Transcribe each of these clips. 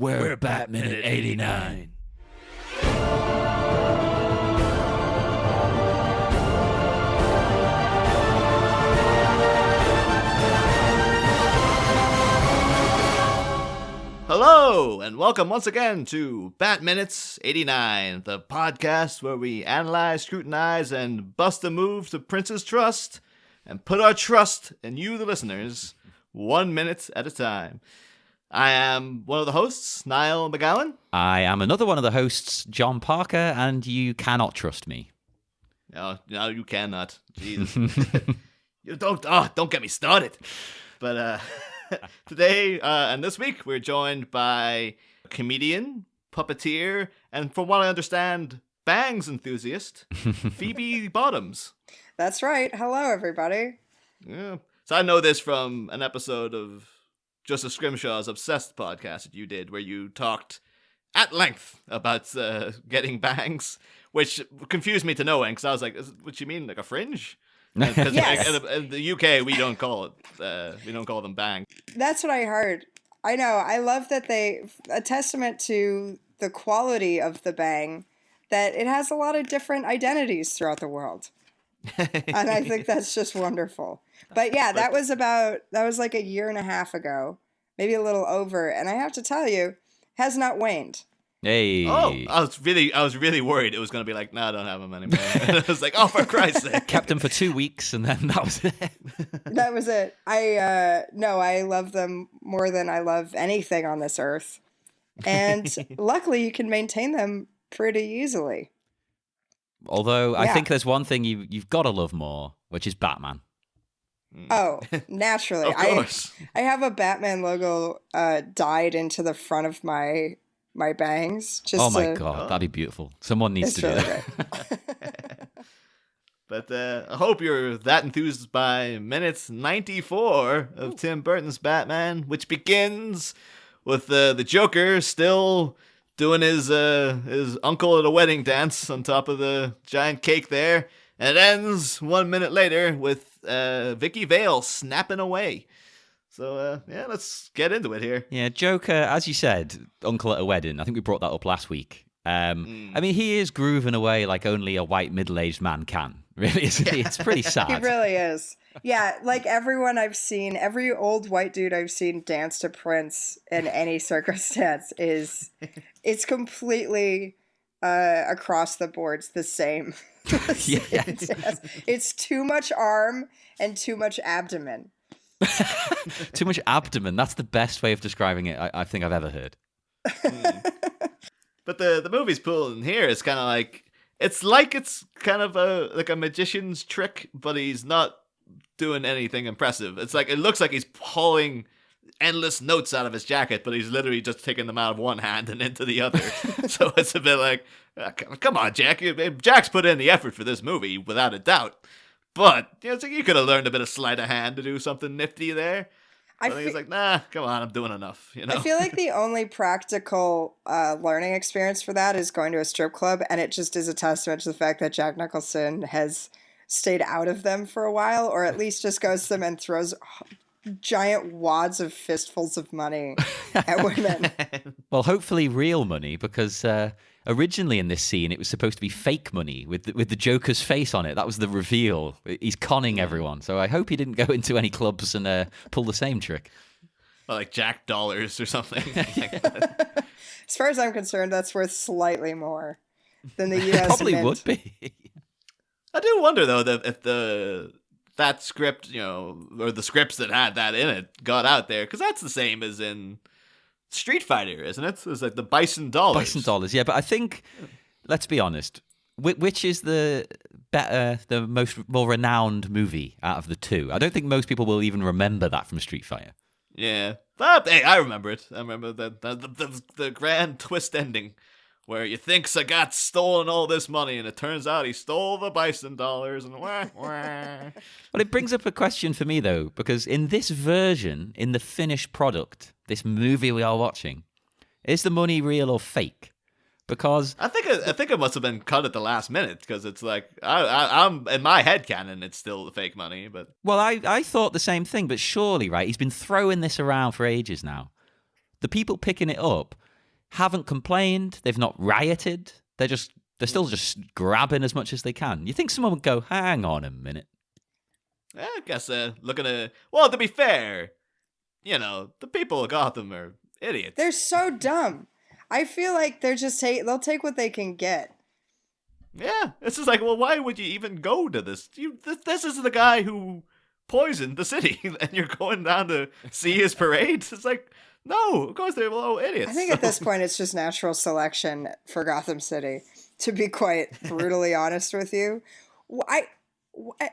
We're Batman at 89. Hello, and welcome once again to Bat Minutes 89, the podcast where we analyze, scrutinize, and bust a move to Prince's trust, and put our trust in you, the listeners, 1 minute at a time. I am one of the hosts, Niall McGowan. I am another one of the hosts, John Parker, and you cannot trust me. No, you cannot. Jesus. You don't get me started. But today and this week, we're joined by comedian, puppeteer, and from what I understand, bangs enthusiast, Phoebe Bottoms. That's right. Hello, everybody. Yeah. So I know this from an episode of Joseph Scrimshaw's Obsessed podcast that you did, where you talked at length about getting bangs, which confused me to no end, because I was like, what you mean, like a fringe? Because Yes. in the UK, we don't call them bangs. That's what I heard. I know. I love that a testament to the quality of the bang, that it has a lot of different identities throughout the world. And I think that's just wonderful. But yeah, that was like a year and a half ago, maybe a little over. And I have to tell you, has not waned. Hey. Oh, I was really worried it was going to be like, no, I don't have them anymore. And I was like, oh, for Christ's sake. Kept them for 2 weeks, and then that was it. That was it. I love them more than I love anything on this earth. And luckily you can maintain them pretty easily. Although, I Yeah. think there's one thing you've got to love more, which is Batman. Oh, naturally. Of course. I have a Batman logo dyed into the front of my bangs. Just Oh my God, that'd be beautiful. Someone needs It's to do really that. But I hope you're that enthused by minute 94 of Tim Burton's Batman, which begins with the Joker still doing his uncle at a wedding dance on top of the giant cake there, and it ends 1 minute later with Vicki Vale snapping away. So yeah, let's get into it here. Yeah, Joker, as you said, uncle at a wedding. I think we brought that up last week. I mean, he is grooving away like only a white middle-aged man can. Really, isn't he? It's pretty sad. He really is. Yeah, like everyone I've seen, every old white dude I've seen dance to Prince in any circumstance it's completely across the boards the same. Yeah. It's too much arm and too much abdomen. Too much abdomen. That's the best way of describing it I think I've ever heard. But the movie's pulling here is kind of like it's kind of a magician's trick, but he's not doing anything impressive. It's like it looks like he's pulling endless notes out of his jacket, but he's literally just taking them out of one hand and into the other. So it's a bit like, come on, Jack. Jack's put in the effort for this movie, without a doubt. But it's like you could have learned a bit of sleight of hand to do something nifty there. I think he's like, nah, come on, I'm doing enough. I feel like the only practical learning experience for that is going to a strip club, and it just is a testament to the fact that Jack Nicholson has stayed out of them for a while, or at least just goes to them and throws giant wads of fistfuls of money at women. Well, hopefully real money, because originally in this scene it was supposed to be fake money with the Joker's face on it. That was the reveal. He's conning everyone. So I hope he didn't go into any clubs and pull the same trick. Well, like Jack dollars or something. As far as I'm concerned, that's worth slightly more than the U.S. Probably Mint. would be. I do wonder though that if that script, or the scripts that had that in it got out there, because that's the same as in Street Fighter, isn't it? It's like the Bison Dollars. Bison dollars, yeah. But I think, let's be honest, which is the more renowned movie out of the two? I don't think most people will even remember that from Street Fighter. Yeah, but hey, I remember it. I remember the grand twist ending, where you think Sagat's stolen all this money, and it turns out he stole the Bison Dollars, and wah, wah. But it brings up a question for me, though, because in this version, in the finished product, this movie we are watching, is the money real or fake? Because I think it must have been cut at the last minute, because it's like I'm in my head canon, it's still the fake money, but well, I thought the same thing, but surely, right? He's been throwing this around for ages now. The people picking it up, haven't complained. They've not rioted. They're still just grabbing as much as they can. You think someone would go, hang on a minute? I guess looking at, well, to be fair, the people of Gotham are idiots. They're so dumb. I feel like they'll take what they can get. Yeah, it's just like, well, why would you even go to this? This is the guy who poisoned the city, and you're going down to see his parade? It's like, no, of course they're all idiots. I think at this point it's just natural selection for Gotham City, to be quite brutally honest with you.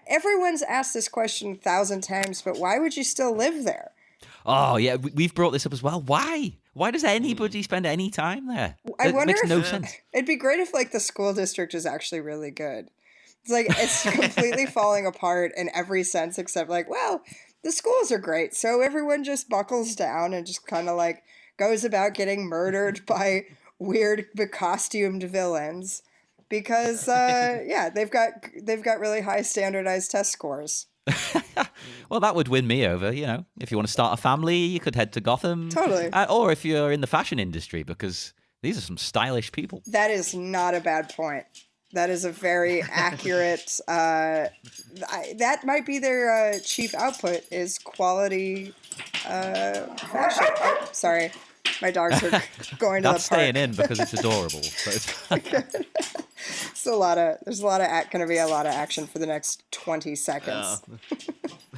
Everyone's asked this question 1,000 times, but why would you still live there? Oh, yeah, we've brought this up as well. Why? Why does anybody spend any time there? I wonder makes no sense. It'd be great if, like, the school district is actually really good. It's like, it's completely falling apart in every sense except, like, well, the schools are great, so everyone just buckles down and just kind of, like, goes about getting murdered by weird becostumed villains because, they've got really high standardized test scores. Well, that would win me over, If you want to start a family, you could head to Gotham. Totally. Or if you're in the fashion industry, because these are some stylish people. That is not a bad point. That is a very accurate... that might be their chief output, is quality fashion. Oh, sorry. My dogs are going to the park. That's staying in because it's adorable. So it's there's going to be a lot of action for the next 20 seconds.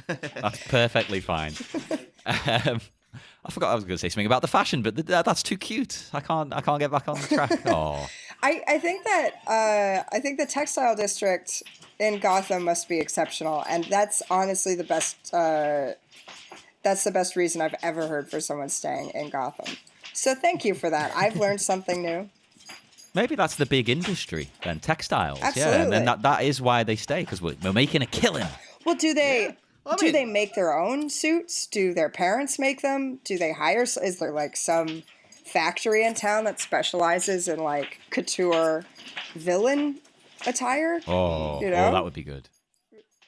That's perfectly fine. I forgot I was going to say something about the fashion, but that's too cute. I can't get back on the track. Oh, I think the textile district in Gotham must be exceptional, and that's honestly the best. That's the best reason I've ever heard for someone staying in Gotham. So thank you for that. I've learned something new. Maybe that's the big industry then, textiles. Absolutely. Yeah, and then that is why they stay, because we're making a killing. Well, do they they make their own suits? Do their parents make them? Do they hire? Is there like some factory in town that specializes in like couture villain attire? Oh, that would be good.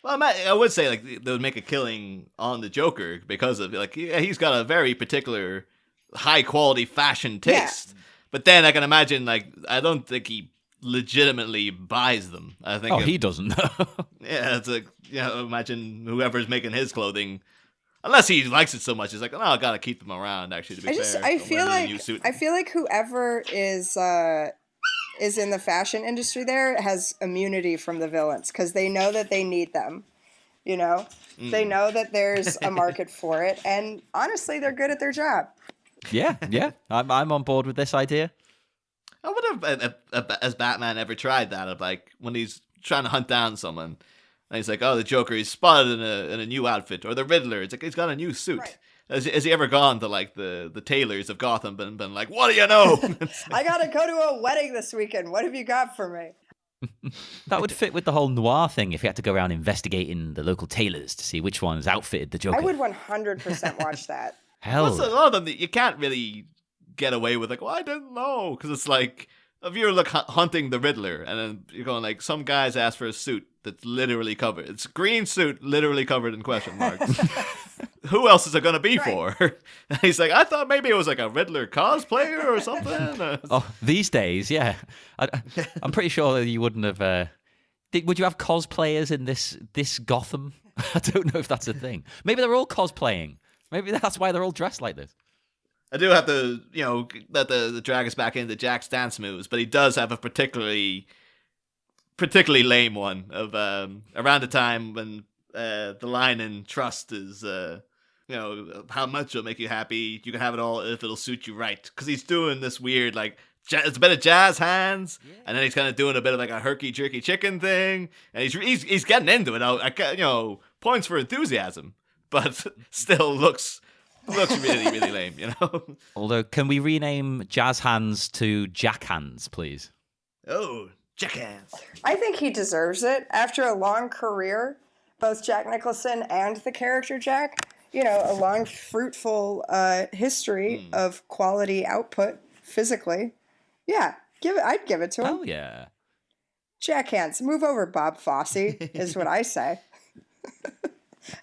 Well, I would say like they would make a killing on the Joker because of like he's got a very particular high quality fashion taste. Yeah. But then I can imagine like I don't think he legitimately buys them. I think he doesn't know. Yeah, it's like imagine whoever's making his clothing, unless he likes it so much, he's like, I gotta keep them around. Actually, to be fair, I feel like whoever is in the fashion industry there has immunity from the villains because they know that they need them. They know that there's a market for it, and honestly, they're good at their job. Yeah, I'm on board with this idea. I wonder if has Batman ever tried that? Of like when he's trying to hunt down someone, and he's like, "Oh, the Joker, he's spotted in a new outfit," or the Riddler, it's like he's got a new suit. Right. Has he ever gone to like the tailors of Gotham and been like, "What do you know?" I gotta go to a wedding this weekend. What have you got for me? That would fit with the whole noir thing if you had to go around investigating the local tailors to see which ones outfitted the Joker. I would 100% watch that. Hell, a lot of them you can't really get away with. Like, well, I didn't know, because it's like if you're like hunting the Riddler, and then you're going like some guys ask for a suit that's literally covered. It's a green suit, literally covered in question marks. Who else is it going to be for? And he's like, I thought maybe it was like a Riddler cosplayer or something. These days, yeah. I'm pretty sure that you wouldn't have... would you have cosplayers in this Gotham? I don't know if that's a thing. Maybe they're all cosplaying. Maybe that's why they're all dressed like this. I do have to, let the drag us back into Jack's dance moves, but he does have a particularly lame one of around the time when the line in Trust is, how much it'll make you happy. You can have it all if it'll suit you right. Because he's doing this weird, like, it's a bit of jazz hands, and then he's kind of doing a bit of like a herky-jerky chicken thing, and he's getting into it. Points for enthusiasm, but still looks really, really lame, Although, can we rename Jazz Hands to Jack Hands, please? Oh, Jack Hands. I think he deserves it. After a long career, both Jack Nicholson and the character Jack, a long, fruitful history of quality output physically. Yeah, I'd give it to him. Oh, yeah. Jack Hands, move over, Bob Fosse, is what I say.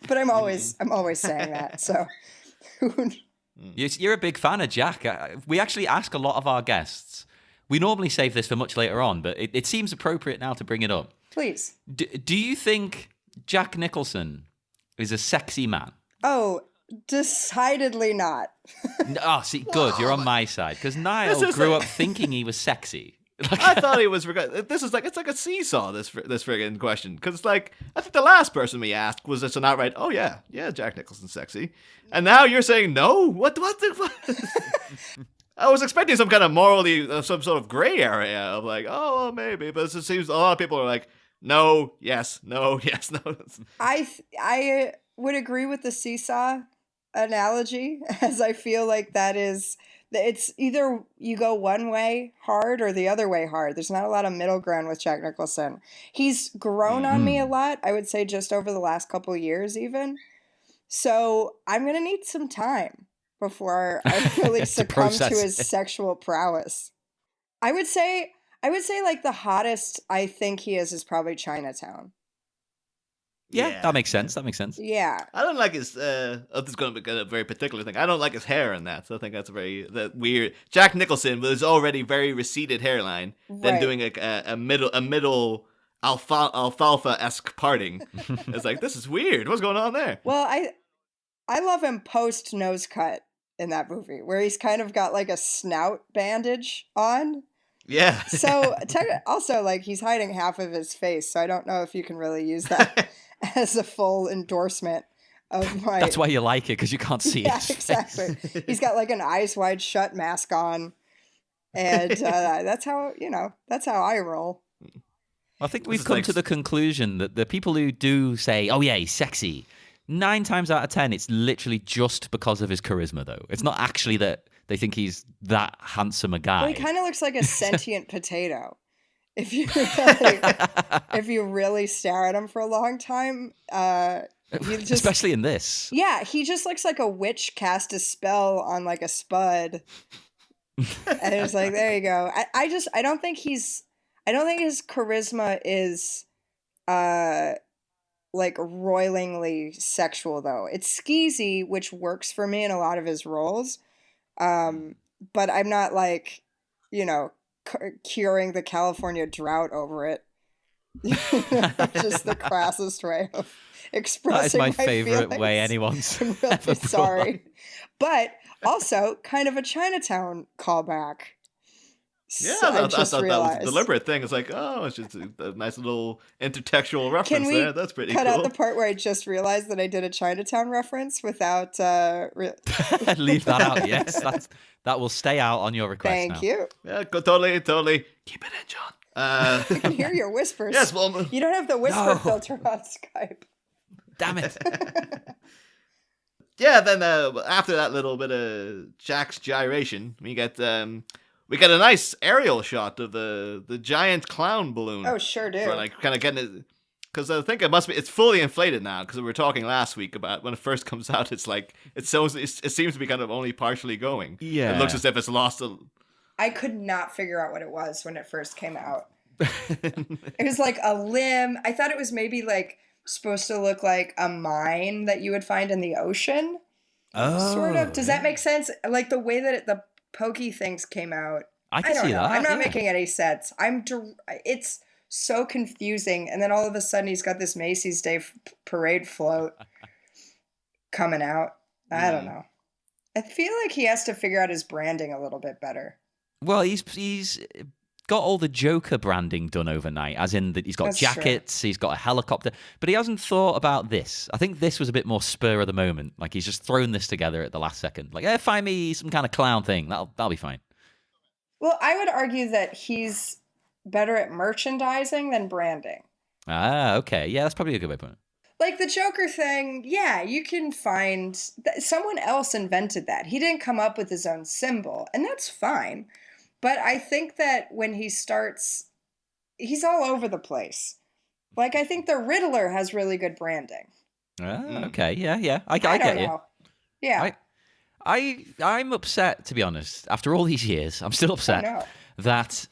But I'm always saying that, so... You're a big fan of Jack. We actually ask a lot of our guests. We normally save this for much later on, but it seems appropriate now to bring it up. Please. Do you think Jack Nicholson is a sexy man? Oh, decidedly not. Oh, see, good. You're on my side. Because Niall grew up thinking he was sexy. I thought he was. This is like it's like a seesaw. This friggin' question, because like I think the last person we asked was just an outright, "Oh yeah, Jack Nicholson's sexy," and now you're saying no. What? I was expecting some kind of morally, some sort of gray area of like, oh well, maybe, but it seems a lot of people are like, no, yes, no, yes, no. I would agree with the seesaw analogy, as I feel like it's either you go one way hard or the other way hard. There's not a lot of middle ground with Jack Nicholson. He's grown on me a lot, I would say just over the last couple of years even. So I'm going to need some time before I really succumb to his sexual prowess. I would say like the hottest I think he is probably Chinatown. Yeah, that makes sense. Yeah. I don't like his, this is going to be a very particular thing. I don't like his hair in that, so I think that's that weird. Jack Nicholson with his already very receded hairline, then doing a middle alfalfa-esque parting. It's like, this is weird. What's going on there? Well, I love him post nose cut in that movie, where he's kind of got like a snout bandage on. Yeah. So also, like, he's hiding half of his face, so I don't know if you can really use that as a full endorsement of my... That's why you like it, because you can't see it. Exactly. He's got like an eyes wide shut mask on, and that's how I roll. I think we've come to the conclusion that the people who do say, oh yeah, he's sexy, 9 times out of 10, it's literally just because of his charisma, though. It's not actually that they think he's that handsome a guy. Well, he kind of looks like a sentient potato. If you really stare at him for a long time, especially in this. Yeah, he just looks like a witch cast a spell on like a spud. And it's like, there you go. I don't think his charisma is like roilingly sexual, though. It's skeezy, which works for me in a lot of his roles. But I'm not like, curing the California drought over it. Just the crassest way of expressing that is my favorite feelings. way anyone's I'm really sorry. But also kind of a Chinatown callback. Yeah, So I thought that was realized. a deliberate thing. It's like, oh, it's just a nice little intertextual reference Can we there. That's pretty cut cool. out the part where I just realized that I did a Chinatown reference without... Leave that out, yes. That will stay out on your request. Thank you. Yeah, totally. Keep it in, John. I can hear your whispers. Yes, well... You don't have the whisper filter on Skype. Damn it. Yeah, then after that little bit of Jack's gyration, we get a nice aerial shot of the giant clown balloon. Oh, sure do. For like kind of getting it, because I think it's fully inflated now. Because we were talking last week about when it first comes out, it's like it seems to be kind of only partially going. Yeah, it looks as if it's lost. I could not figure out what it was when it first came out. It was like a limb. I thought it was maybe like supposed to look like a mine that you would find in the ocean. Oh, sort of. Does that make sense? Like the way that the pokey things came out. I can see that. I'm not making any sense. It's so confusing. And then all of a sudden he's got this Macy's Day Parade float coming out. I don't know. I feel like he has to figure out his branding a little bit better. Well, he's got all the Joker branding done overnight, as in that he's got jackets, he's got a helicopter, but he hasn't thought about this. I think this was a bit more spur of the moment. Like he's just thrown this together at the last second. Like, find me some kind of clown thing. That'll be fine. Well, I would argue that he's better at merchandising than branding. Ah, okay. Yeah, that's probably a good way to put it. Like the Joker thing, yeah, you can find... someone else invented that. He didn't come up with his own symbol, and that's fine. But I think that when he starts, he's all over the place. Like, I think the Riddler has really good branding. Okay, yeah. I don't get know. you. Yeah. I'm upset, to be honest. After all these years, I'm still upset that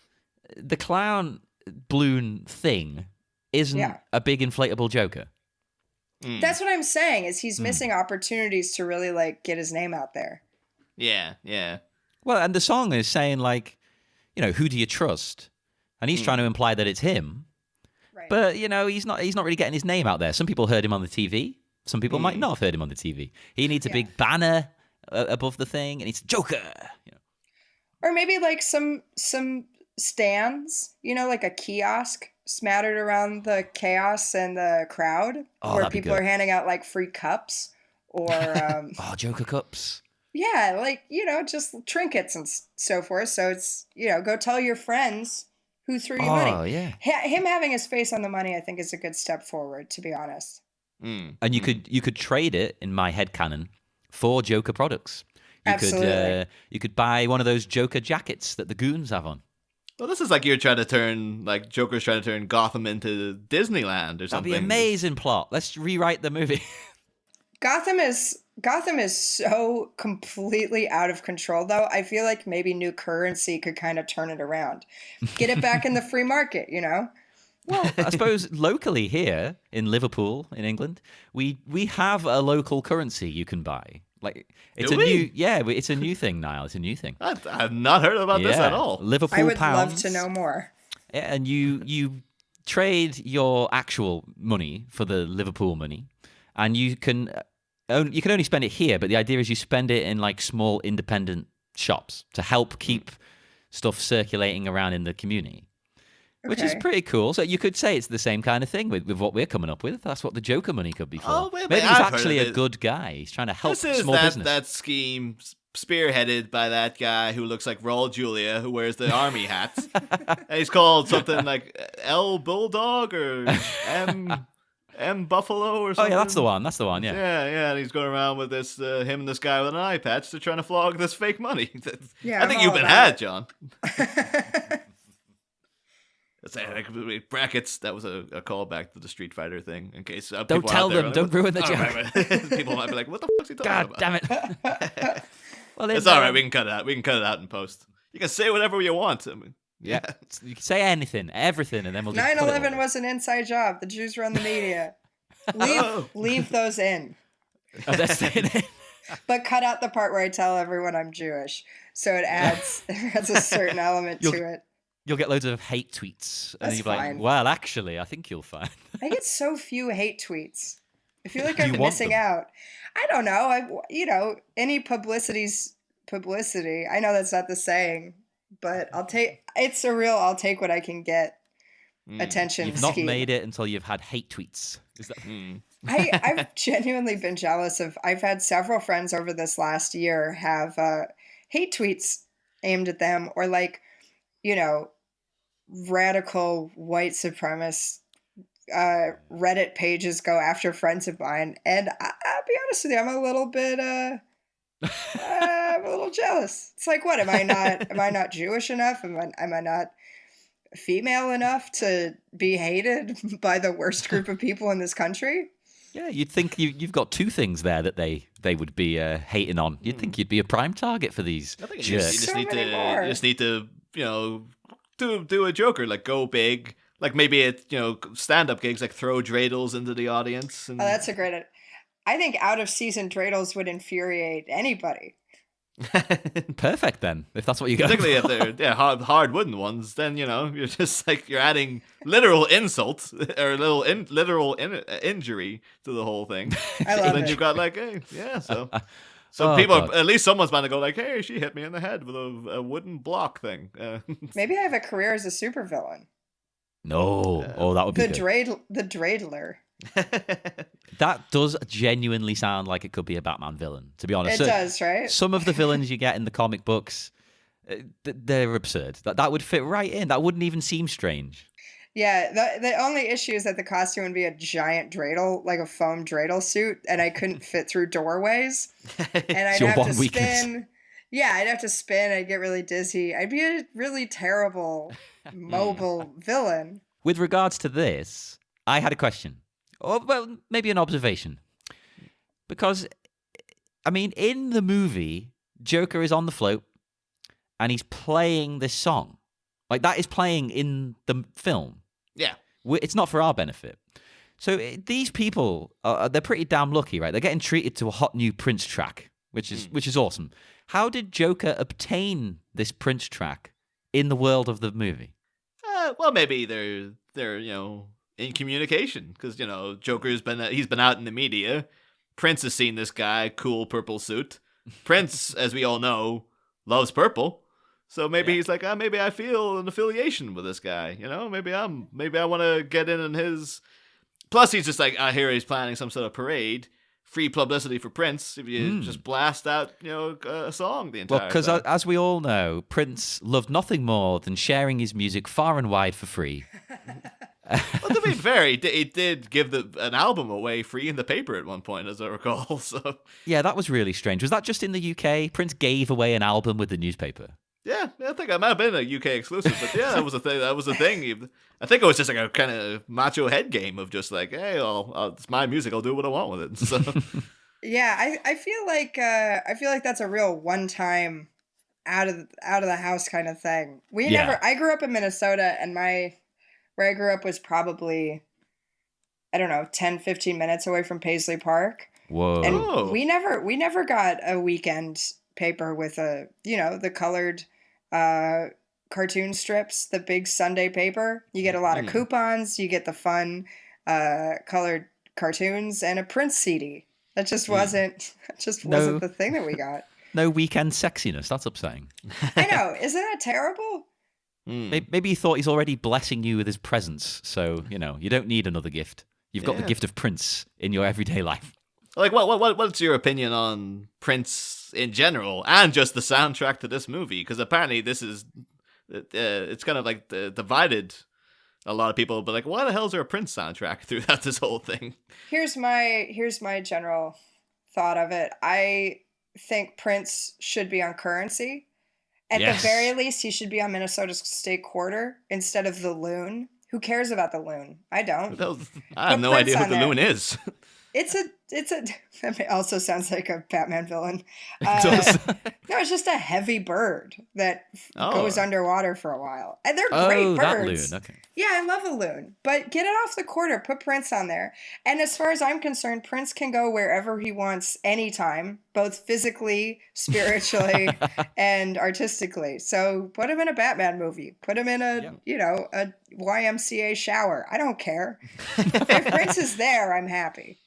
the clown balloon thing isn't a big inflatable Joker. That's what I'm saying, is he's missing opportunities to really, like, get his name out there. Yeah, yeah. Well, and the song is saying like, who do you trust? And he's trying to imply that it's him. Right. But he's not really getting his name out there. Some people heard him on the TV. Some people might not have heard him on the TV. He needs a big banner above the thing, and it's Joker. Or maybe like some stands, like a kiosk smattered around the chaos and the crowd, where that'd be people good. are handing out like free cups or Joker cups. yeah, like just trinkets and so forth. So it's go tell your friends who threw you money. Oh yeah. Him having his face on the money, I think, is a good step forward. To be honest. And you could trade it in my headcanon for Joker products. Absolutely. You could buy one of those Joker jackets that the goons have on. Well, this is like you're trying to turn, like Joker's trying to turn Gotham into Disneyland or That'd something. be an amazing plot. Let's rewrite the movie. Gotham is so completely out of control, though. I feel like maybe new currency could kind of turn it around, get it back in the free market. Well, I suppose locally here in Liverpool, in England, we have a local currency you can buy. Like it's it's a new thing, Niall. It's a new thing. I've not heard about this at all. Liverpool I would pounds. love to know more. Yeah, and you trade your actual money for the Liverpool money, and you can only spend it here. But the idea is you spend it in like small independent shops to help keep stuff circulating around in the community. Which is pretty cool. So you could say it's the same kind of thing with what we're coming up with. That's what the Joker money could be for. Oh, wait, Maybe he's I've actually heard of a it. good guy. He's trying to help This is small business. that scheme spearheaded by that guy who looks like Raul Julia, who wears the army hat. And he's called something like L Bulldog or M Buffalo or Oh something. yeah, that's the one. That's the one. Yeah. Yeah, and he's going around with this him and this guy with an eye patch. They're trying to flog this fake money. Yeah, I think I'm you've all been about had, it. John. Brackets. That was a callback to the Street Fighter thing. In case Don't people tell out there them. are Don't ruin the oh, joke. right. People might be like, "What the fuck's he talking God about?" damn it. Well, It's all right. We can cut it out. We can cut it out in post. You can say whatever you want. I mean, Yeah. You can say anything, everything, and then we'll just put it 9/11 all. was an inside job. The Jews run the media. Oh. Leave those in, Oh, that's staying in. but cut out the part where I tell everyone I'm Jewish. So it adds a certain element to it. You'll get loads of hate tweets. And That's you'll be like, fine. well, actually, I think you'll find. I get so few hate tweets. I feel like Do you I'm want missing them? out. I don't know. Any publicity's publicity. I know that's not the saying, but I'll take what I can get. Attention You've not scheme. made it until you've had hate tweets. Is that... I've genuinely been jealous of. I've had several friends over this last year have hate tweets aimed at them, or like, radical white supremacist Reddit pages go after friends of mine, and I'll be honest with you, I'm a little bit I'm a little jealous. It's like, what am I not Jewish enough? Am I not female enough to be hated by the worst group of people in this country? Yeah, you'd think you've got two things there that they would be hating on. You'd think you'd be a prime target for these I think jerks. So many more. you just need to do a Joker, like go big, like maybe at stand up gigs, like throw dreidels into the audience. And... Oh, that's a great. I think out of season dreidels would infuriate anybody. Perfect then, if that's what you got. Particularly if they're hard wooden ones, then you're just like you're adding literal insult or literal injury to the whole thing. I So love then it. you've got like, hey, yeah, so Oh, people God. at least someone's bound to go like, hey, she hit me in the head with a wooden block thing. Maybe I have a career as a supervillain. No, that would be good. The dreidler. That does genuinely sound like it could be a Batman villain, to be honest. It does, right? Some of the villains you get in the comic books, they're absurd. That would fit right in. That wouldn't even seem strange. Yeah, the only issue is that the costume would be a giant dreidel, like a foam dreidel suit, and I couldn't fit through doorways. And I'd your have one to weakness. spin. Yeah, I'd have to spin. I'd get really dizzy. I'd be a really terrible mobile villain. With regards to this, I had a question. Or, well, maybe an observation. Because, I mean, in the movie, Joker is on the float and he's playing this song. Like, that is playing in the film. Yeah. It's not for our benefit. So these people, they're pretty damn lucky, right? They're getting treated to a hot new Prince track, which is awesome. How did Joker obtain this Prince track in the world of the movie? Well, maybe they're in communication because Joker's he's been out in the media. Prince has seen this guy, cool purple suit. Prince, as we all know, loves purple. So maybe he's like, maybe I feel an affiliation with this guy. Maybe I want to get in his. Plus, he's just like, I hear he's planning some sort of parade. Free publicity for Prince if you just blast out, a song the entire time. Well, because as we all know, Prince loved nothing more than sharing his music far and wide for free. Well, to be fair, he did give an album away free in the paper at one point, as I recall. So yeah, that was really strange. Was that just in the UK? Prince gave away an album with the newspaper. Yeah, I think it might have been a UK exclusive, but yeah, that was a thing. That was a thing. I think it was just like a kind of macho head game of just like, hey, it's my music. I'll do what I want with it. So yeah, I feel like that's a real one-time out of the house kind of thing. I grew up in Minnesota, and where I grew up was probably, I don't know, 10, 15 minutes away from Paisley Park. Whoa. And we never got a weekend paper with the colored cartoon strips, the big Sunday paper. You get a lot of coupons, you get the fun colored cartoons, and a Prince CD. That just wasn't the thing that we got. No weekend sexiness. That's upsetting. I know. Isn't that terrible? Maybe he thought he's already blessing you with his presence, so you don't need another gift. You've got the gift of Prince in your everyday life. Like, what's your opinion on Prince in general, and just the soundtrack to this movie? Because apparently this is, it's kind of like divided a lot of people. But like, why the hell is there a Prince soundtrack throughout this whole thing? Here's my general thought of it. I think Prince should be on currency. At the very least, he should be on Minnesota's state quarter instead of the loon. Who cares about the loon? I don't. I have no idea who the loon is. It's a. It also sounds like a Batman villain. It does. No, it's just a heavy bird that goes underwater for a while, and they're great birds. That loon. Okay. Yeah, I love a loon, but get it off the quarter. Put Prince on there, and as far as I'm concerned, Prince can go wherever he wants, anytime, both physically, spiritually, and artistically. So put him in a Batman movie. Put him in a a YMCA shower. I don't care. If Prince is there, I'm happy.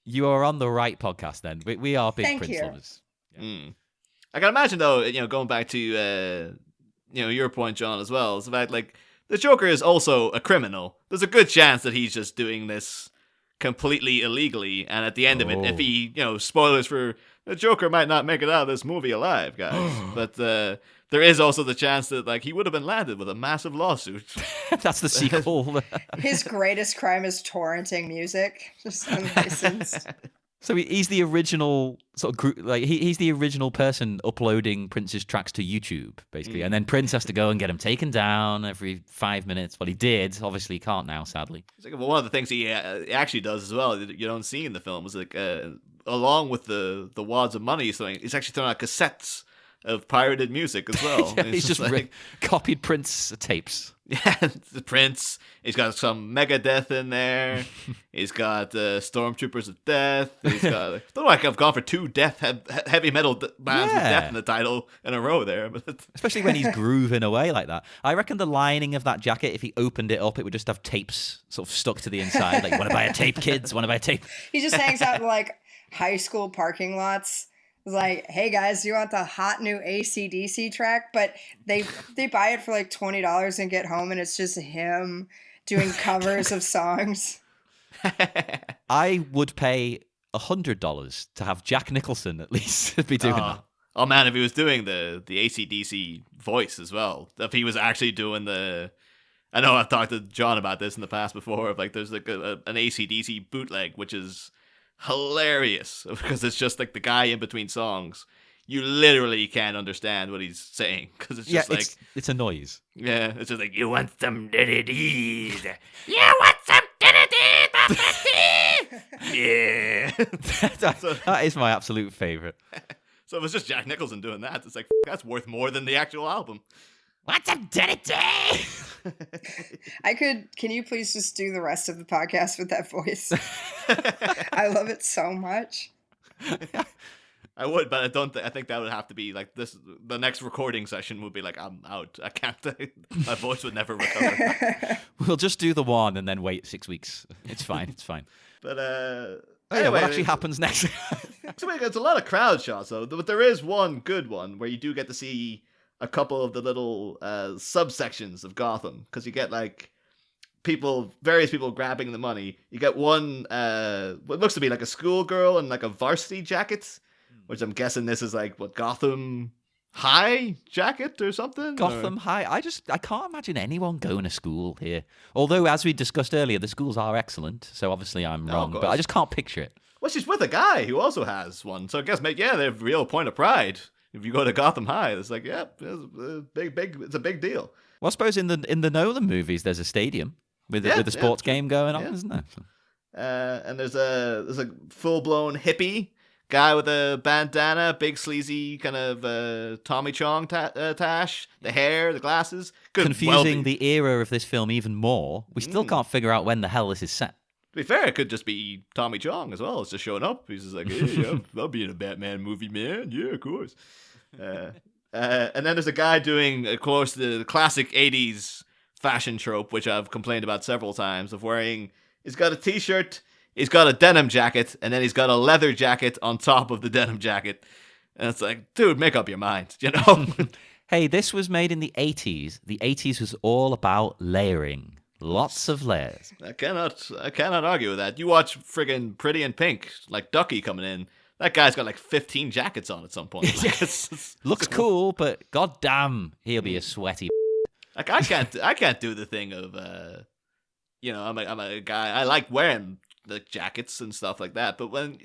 You are on the right podcast then. We are big Thank Prince you. lovers. Yeah. I can imagine though, going back to your point, John, as well, is the fact like the Joker is also a criminal. There's a good chance that he's just doing this completely illegally, and at the end of it, if he, spoilers for the Joker might not make it out of this movie alive, guys. But there is also the chance that like he would have been landed with a massive lawsuit. That's the sequel. His greatest crime is torrenting music, just unlicensed. So he's the original sort of group, like he's the original person uploading Prince's tracks to YouTube, basically, and then Prince has to go and get him taken down every 5 minutes. Well, he did. Obviously, he can't now, sadly. It's like, one of the things he actually does as well, that you don't see in the film, is like along with the wads of money, so he's actually throwing out cassettes of pirated music as well. Yeah, he's just copied Prince tapes. Yeah, the Prince. He's got some Megadeth in there. He's got Stormtroopers of Death. He's got. I don't know. I've gone for two heavy metal bands with death in the title in a row there, but especially when he's grooving away like that. I reckon the lining of that jacket, if he opened it up, it would just have tapes sort of stuck to the inside. Like, want to buy a tape, kids? Want to buy a tape? He just hangs out in like high school parking lots. It's like, hey guys, you want the hot new AC/DC track? But they buy it for like $20 and get home, and it's just him doing covers of songs. I would pay $100 to have Jack Nicholson at least be doing that. Oh man, if he was doing the AC/DC voice as well, if he was actually doing the. I know I've talked to John about this in the past before. Of like, there's like an AC/DC bootleg, which is hilarious because it's just like the guy in between songs. You literally can't understand what he's saying because it's just it's a noise. Yeah, it's just like, you want some diddy-dees. You want some diddy-dees. Yeah. That is my absolute favorite. So if it's just Jack Nicholson doing that, it's like, that's worth more than the actual album. What's a diddy-dee? Can you please just do the rest of the podcast with that voice? I love it so much. I would, but I don't. I think that would have to be like this. The next recording session would be like, I'm out. I can't. My voice would never recover. We'll just do the one and then wait 6 weeks. It's fine. It's fine. But Anyway, what actually happens next? So it's a lot of crowd shots though. But there is one good one where you do get to see a couple of the little subsections of Gotham, because you get like various people grabbing the money. You get one what looks to be like a schoolgirl in like a varsity jacket, which I'm guessing this is like what, Gotham High jacket or something. Gotham High. I can't imagine anyone going to school here. Although, as we discussed earlier, the schools are excellent. So obviously I'm wrong, but I just can't picture it. Well, she's with a guy who also has one, so I guess they have a real point of pride. If you go to Gotham High, it's like, yeah, it's a big deal. Well, I suppose in the Nolan movies, there's a stadium with a sports game going on, isn't there? And there's a full blown hippie guy with a bandana, big sleazy kind of Tommy Chong tash, the hair, the glasses. Confusing the era of this film even more. We still can't figure out when the hell this is set. To be fair, it could just be Tommy Chong as well. It's just showing up. He's just like, hey, I'll be in a Batman movie, man. Yeah, of course. And then there's a guy doing, of course, the classic 80s fashion trope, which I've complained about several times, of wearing, he's got a t-shirt, he's got a denim jacket, and then he's got a leather jacket on top of the denim jacket. And it's like, dude, make up your mind, you know? Hey, this was made in the 80s. The 80s was all about layering. Lots of layers. I cannot argue with that. You watch friggin' Pretty in Pink, like Ducky coming in. That guy's got like 15 jackets on at some point. Like, Looks cool, but goddamn, he'll be a sweaty. Like I can't do the thing of I'm a guy. I like wearing the jackets and stuff like that. But when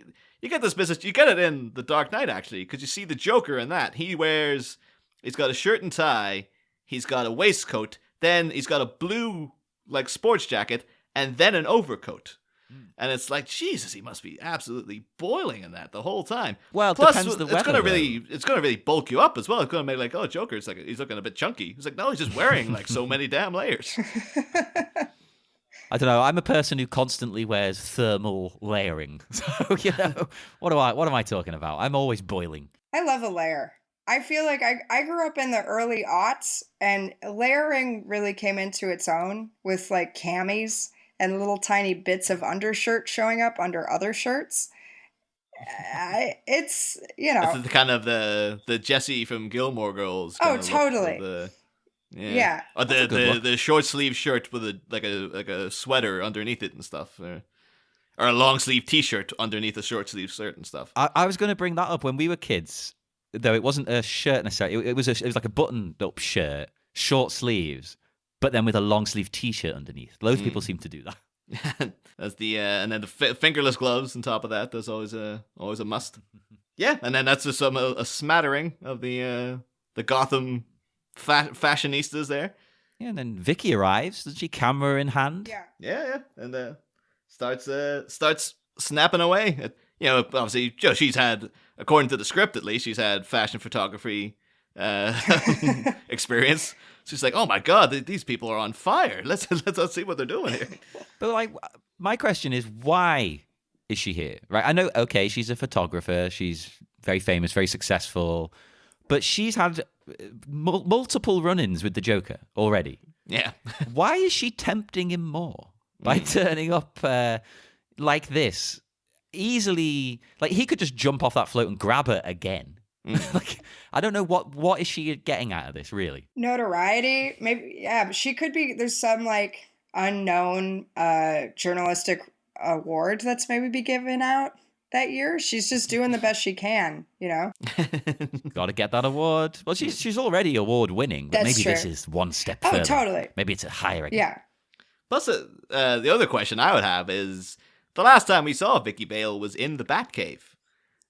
you get this business, you get it in The Dark Knight actually, because you see the Joker in that. He's got a shirt and tie, he's got a waistcoat, then he's got a blue like sports jacket, and then an overcoat. And it's like, Jesus, he must be absolutely boiling in that the whole time. Well, it plus depends the it's weather. It's gonna really bulk you up as well. It's gonna make like, oh, Joker's like, he's looking a bit chunky. He's like, no, he's just wearing like so many damn layers. I don't know. I'm a person who constantly wears thermal layering. So, what am I talking about? I'm always boiling. I love a layer. I feel like I grew up in the early aughts, and layering really came into its own with like camis and little tiny bits of undershirt showing up under other shirts. It's It's kind of the Jesse from Gilmore Girls. Oh, totally. Or the short sleeve shirt with a sweater underneath it and stuff, or a long sleeve T-shirt underneath a short sleeve shirt and stuff. I was going to bring that up when we were kids. Though it wasn't a shirt necessarily, it was like a button-up shirt, short sleeves, but then with a long sleeve T-shirt underneath. Loads of people seem to do that. That's the and then the fingerless gloves on top of that. That's always a must. Yeah, and then that's just a smattering of the Gotham fashionistas there. Yeah, and then Vicki arrives. Does she, camera in hand? Yeah, and starts snapping away. Obviously, she's had, according to the script at least, she's had fashion photography experience. She's like, oh my god, these people are on fire. Let's see what they're doing here. But like, my question is, why is she here? Right? I know, okay, she's a photographer. She's very famous, very successful, but she's had multiple run-ins with the Joker already. Yeah. Why is she tempting him more by turning up like this? Easily, like, he could just jump off that float and grab her again. Like, I don't know what is she getting out of this, really? Notoriety, maybe. Yeah, but she could be. There's some like unknown journalistic award that's maybe be given out that year. She's just doing the best she can, Got to get that award. Well, she's already award winning, but that's maybe true. This is one step further. Oh, totally. Maybe it's a higher again. Yeah. Plus, the other question I would have is, the last time we saw Vicki Vale was in the Batcave.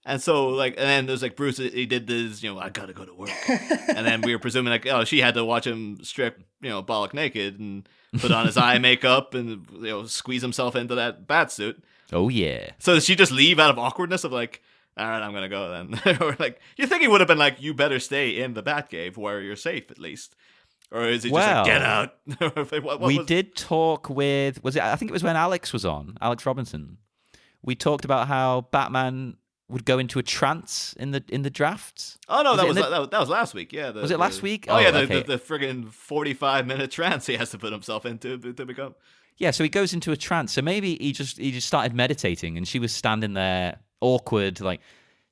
And so, like, and then there's like Bruce, he did this, I gotta go to work. And then we were presuming, like, oh, she had to watch him strip, bollock naked and put on his eye makeup and, squeeze himself into that bat suit. Oh, yeah. So does she just leave out of awkwardness of like, all right, I'm gonna go then? Or like, you think he would have been like, you better stay in the Batcave where you're safe at least? Or is he just like, get out? We did talk with, I think it was when Alex was on, Alex Robinson. We talked about how Batman would go into a trance in the drafts. Oh no, Was it that was last week. Yeah, was it last week? Oh yeah, okay. the friggin' 45-minute trance he has to put himself into to become. Yeah, so he goes into a trance. So maybe he just started meditating, and she was standing there, awkward, like,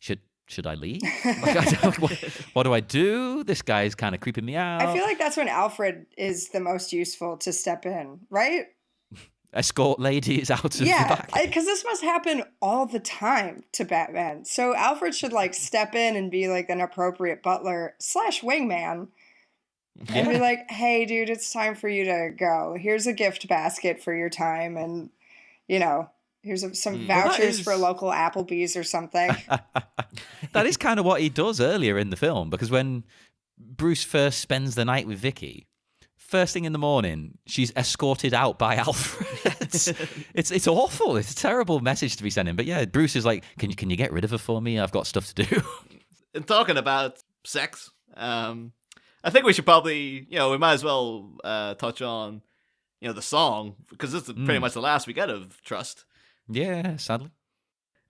should I leave? Like, what do I do? This guy's kind of creeping me out. I feel like that's when Alfred is the most useful to step in, right? Escort ladies out of the back. Because this must happen all the time to Batman. So Alfred should like step in and be like an appropriate butler / wingman. And be like, hey, dude, it's time for you to go. Here's a gift basket for your time. And, here's some vouchers for local Applebee's or something. That is kind of what he does earlier in the film, because when Bruce first spends the night with Vicki, first thing in the morning, she's escorted out by Alfred. It's awful. It's a terrible message to be sending. But yeah, Bruce is like, can you get rid of her for me? I've got stuff to do. And talking about sex, I think we should probably, we might as well touch on, the song, because this is pretty much the last we get of Trust. Yeah, sadly.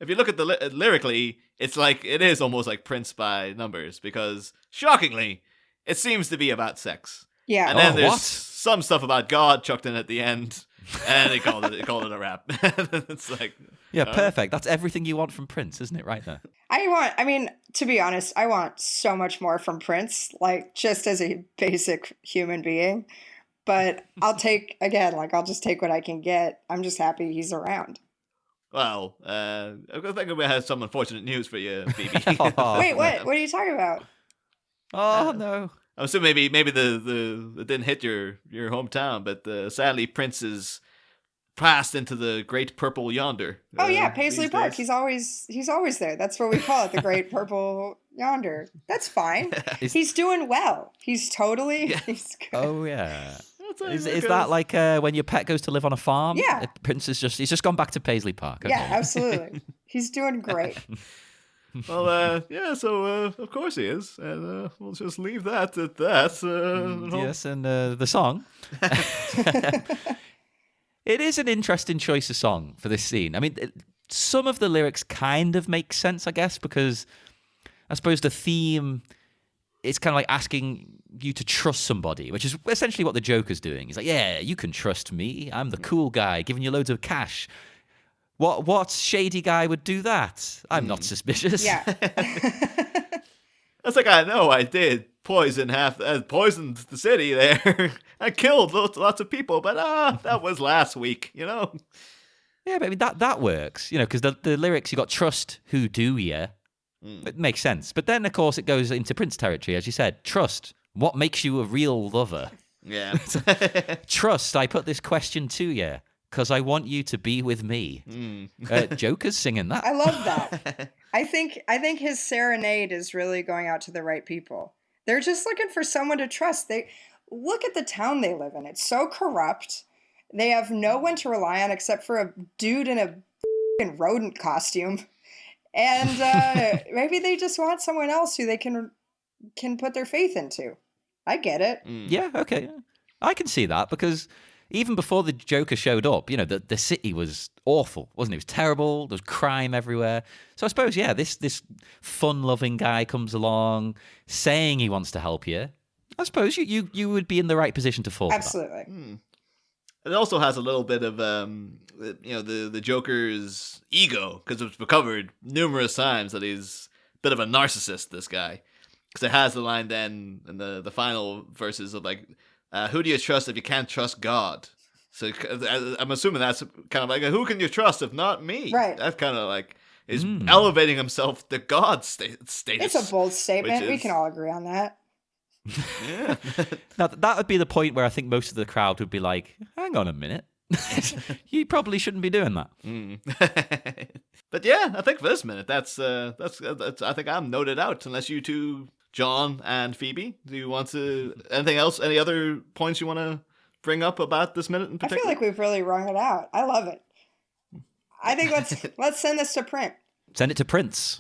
If you look at the lyrically, it's like, it is almost like Prince by numbers, because shockingly, it seems to be about sex. Yeah. And then there's some stuff about God chucked in at the end, and they called it a rap. It's like, perfect. That's everything you want from Prince, isn't it? Right there. To be honest, I want so much more from Prince, like just as a basic human being. But I'll just take what I can get. I'm just happy he's around. Well, I think we have some unfortunate news for you, Phoebe. Wait, what? What are you talking about? Oh, no. I'm assuming maybe it didn't hit your hometown, but sadly Prince is passed into the Great Purple Yonder. Oh yeah, Paisley Park. He's always there. That's what we call it, the Great Purple Yonder. That's fine. He's doing well. He's totally. He's good. Oh yeah. Is that like when your pet goes to live on a farm? Yeah. Prince he's just gone back to Paisley Park. Okay. Yeah, absolutely. He's doing great. Well, so of course he is, and we'll just leave that at that. Yes, and the song. It is an interesting choice of song for this scene. I mean, some of the lyrics kind of make sense, I guess, because I suppose the theme is kind of like asking you to trust somebody, which is essentially what the Joker's doing. He's like, yeah, you can trust me. I'm the cool guy, giving you loads of cash. What shady guy would do that? I'm not suspicious. Yeah. That's like, I know I did poisoned the city there. I killed lots of people, but that was last week, Yeah, but I mean, that works, because the lyrics, you got trust, who do ya? It makes sense. But then, of course, it goes into Prince territory, as you said. Trust, what makes you a real lover? Yeah. Trust, I put this question to you, because I want you to be with me. Joker's singing that. I love that. I think his serenade is really going out to the right people. They're just looking for someone to trust. They look at the town they live in. It's so corrupt. They have no one to rely on except for a dude in a rodent costume. And maybe they just want someone else who they can put their faith into. I get it. Yeah, okay. I can see that, because even before the Joker showed up, the city was awful, wasn't it? It was terrible. There was crime everywhere. So I suppose, yeah, this fun-loving guy comes along saying he wants to help you. I suppose you would be in the right position to fall for that. Absolutely. It also has a little bit of the Joker's ego, because it's recovered numerous times that he's a bit of a narcissist, this guy. Because it has the line then in the final verses of like, who do you trust if you can't trust God? So I'm assuming that's kind of like, who can you trust if not me? Right. That's kind of like, is elevating himself to God status. It's a bold statement. We can all agree on that. Yeah. Now, that would be the point where I think most of the crowd would be like, hang on a minute. You probably shouldn't be doing that. But yeah, I think for this minute, that's I think I'm noted out, unless you two, John and Phoebe, do you want to, anything else, any other points you want to bring up about this minute in I particular? feel like we've really wrung it out. I love it. I think let's send this to print. Send it to Prince.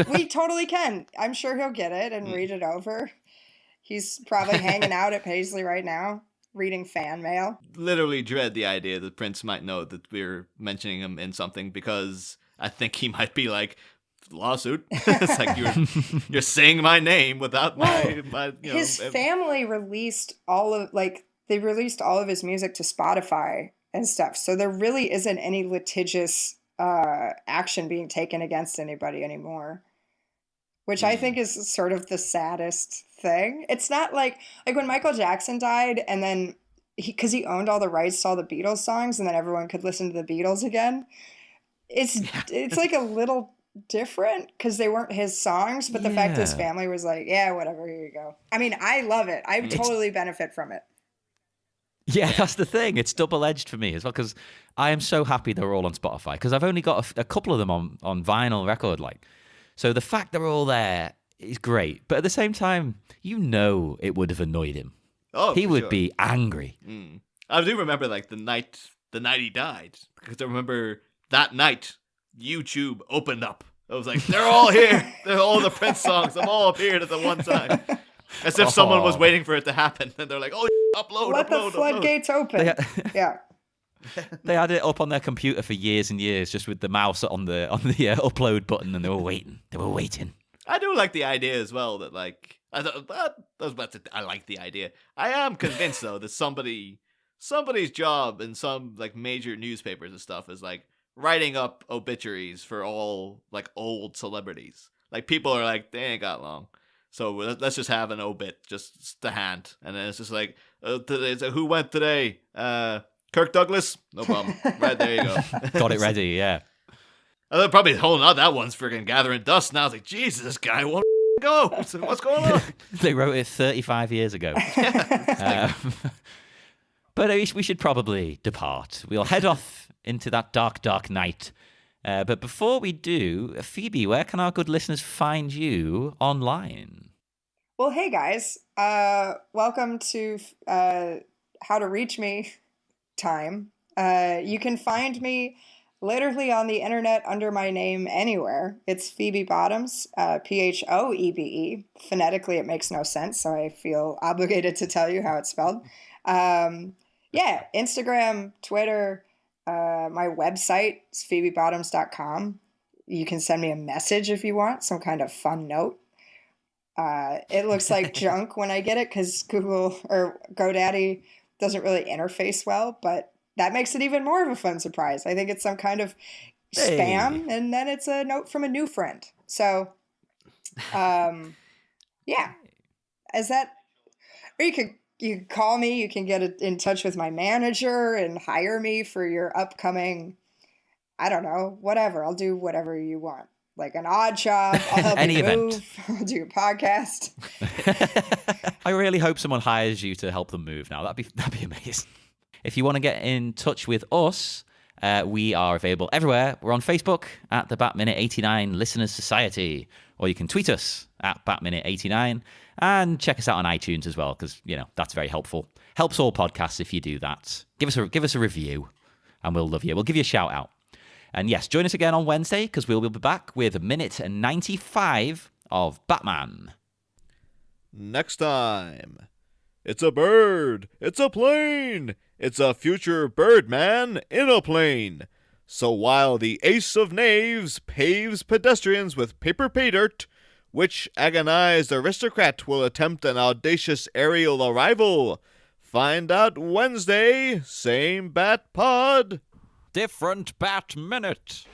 We totally can. I'm sure he'll get it and read it over. He's probably hanging out at Paisley right now, reading fan mail. Literally dread the idea that Prince might know that we're mentioning him in something, because I think he might be like, lawsuit. It's like you're saying my name without my his family released all of his music to Spotify and stuff. So there really isn't any litigious action being taken against anybody anymore, which I think is sort of the saddest thing. It's not like when Michael Jackson died and then because he owned all the rights to all the Beatles songs and then everyone could listen to the Beatles again. It's like a little different because they weren't his songs, but the fact his family was like, yeah, whatever, here you go. I mean, I love it. I totally benefit from it. Yeah, that's the thing. It's double-edged for me as well because I am so happy they're all on Spotify because I've only got a couple of them on vinyl record. So the fact they're all there is great. But at the same time, it would have annoyed him. Oh, he would be angry. I do remember the night he died because I remember that night YouTube opened up. I was like, they're all here. They're all the Prince songs. Them all appeared at the one time. As if someone was waiting for it to happen. And they're like, oh, Let the floodgates open. Yeah. They had it up on their computer for years and years, just with the mouse on the upload button, and they were waiting. I do like the idea as well that I like the idea. I am convinced though that somebody's job in some major newspapers and stuff is writing up obituaries for all old celebrities. People are like, they ain't got long. So let's just have an obit just to hand. And then it's just who went today? Kirk Douglas? No problem. Right, there you go. Got it ready, yeah. And they're probably holding out. That one's freaking gathering dust now. It's like, Jesus, this guy won't go. So what's going on? They wrote it 35 years ago. But we should probably depart. We'll head off into that dark, dark night. But before we do, Phoebe, where can our good listeners find you online? Well, hey guys, welcome to How to Reach Me time. You can find me literally on the internet under my name anywhere. It's Phoebe Bottoms, Phoebe. Phonetically, it makes no sense, so I feel obligated to tell you how it's spelled. Instagram, Twitter. My website is phoebebottoms.com. You can send me a message if you want, some kind of fun note. It looks like junk when I get it because Google or GoDaddy doesn't really interface well, but that makes it even more of a fun surprise. I think it's some kind of spam, and then it's a note from a new friend. So, is that, or you can call me, you can get in touch with my manager and hire me for your upcoming, I don't know, whatever. I'll do whatever you want. Like an odd job, I'll help Any you event. move, I'll do a podcast. I really hope someone hires you to help them move now. That'd be amazing. If you want to get in touch with us, we are available everywhere. We're on Facebook at the BatMinute89 Listeners Society, or you can tweet us at BatMinute89 and check us out on iTunes as well, because that's very helpful. Helps all podcasts if you do that. Give us a review, and we'll love you. We'll give you a shout out. And yes, join us again on Wednesday, because we'll be back with minute 95 of Batman. Next time, it's a bird, it's a plane, it's a future Birdman in a plane. So while the Ace of Knaves paves pedestrians with paper pay dirt, which agonized aristocrat will attempt an audacious aerial arrival? Find out Wednesday, same Bat Pod. Different Bat Minute.